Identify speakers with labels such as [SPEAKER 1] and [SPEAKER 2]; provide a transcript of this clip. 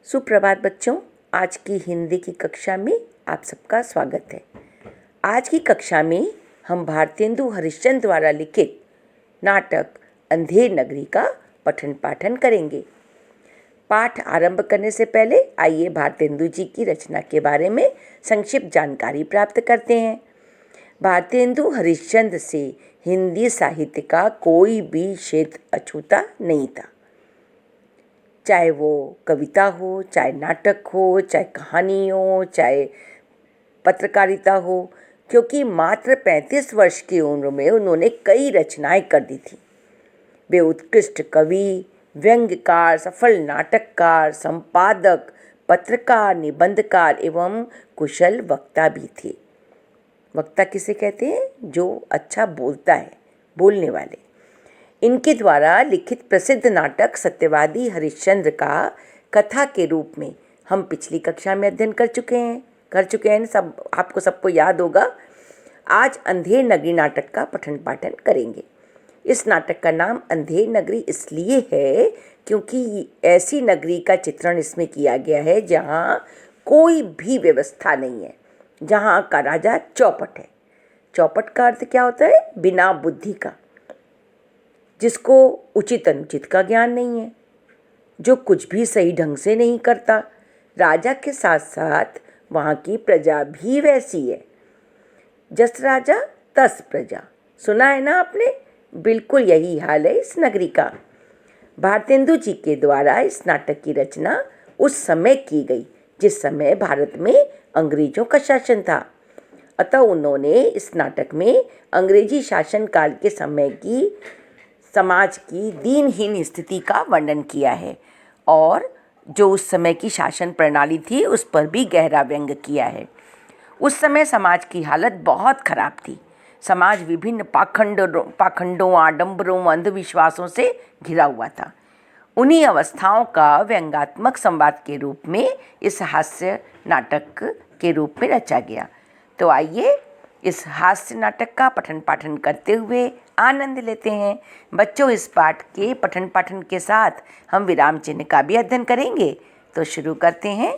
[SPEAKER 1] सुप्रभात बच्चों, आज की हिंदी की कक्षा में आप सबका स्वागत है। आज की कक्षा में हम भारतेंदु हरिश्चंद्र द्वारा लिखित नाटक अंधेर नगरी का पठन पाठन करेंगे। पाठ आरंभ करने से पहले आइए भारतेंदु जी की रचना के बारे में संक्षिप्त जानकारी प्राप्त करते हैं। भारतेंदु हरिश्चंद्र से हिंदी साहित्य का कोई भी क्षेत्र अछूता नहीं था। चाहे वो कविता हो, चाहे नाटक हो, चाहे कहानी हो, चाहे पत्रकारिता हो, क्योंकि मात्र 35 वर्ष की उम्र में उन्होंने कई रचनाएं कर दी थी। वे उत्कृष्ट कवि, व्यंग्यकार, सफल नाटककार, संपादक, पत्रकार, निबंधकार एवं कुशल वक्ता भी थे। वक्ता किसे कहते हैं? जो अच्छा बोलता है, बोलने वाले। इनके द्वारा लिखित प्रसिद्ध नाटक सत्यवादी हरिश्चंद्र का कथा के रूप में हम पिछली कक्षा में अध्ययन कर चुके हैं सब आपको सबको याद होगा। आज अंधेर नगरी नाटक का पठन पाठन करेंगे। इस नाटक का नाम अंधेर नगरी इसलिए है क्योंकि ऐसी नगरी का चित्रण इसमें किया गया है जहाँ कोई भी व्यवस्था नहीं है, जहाँ का राजा चौपट है। चौपट का अर्थ क्या होता है? बिना बुद्धि का, जिसको उचित अनुचित का ज्ञान नहीं है, जो कुछ भी सही ढंग से नहीं करता। राजा के साथ साथ वहाँ की प्रजा भी वैसी है। जस राजा तस प्रजा, सुना है ना आपने? बिल्कुल यही हाल है इस नगरी का। भारतेंदु जी के द्वारा इस नाटक की रचना उस समय की गई जिस समय भारत में अंग्रेजों का शासन था। अतः उन्होंने इस नाटक में अंग्रेजी शासन काल के समय की समाज की दीनहीन स्थिति का वर्णन किया है और जो उस समय की शासन प्रणाली थी उस पर भी गहरा व्यंग्य किया है। उस समय समाज की हालत बहुत खराब थी। समाज विभिन्न पाखंडों, आडंबरों, अंधविश्वासों से घिरा हुआ था। उन्हीं अवस्थाओं का व्यंग्यात्मक संवाद के रूप में इस हास्य नाटक के रूप में रचा गया। तो आइए इस हास्य नाटक का पठन पाठन करते हुए आनंद लेते हैं। बच्चों, इस पाठ के पठन पाठन के साथ हम विराम चिन्ह का भी अध्ययन करेंगे। तो शुरू करते हैं।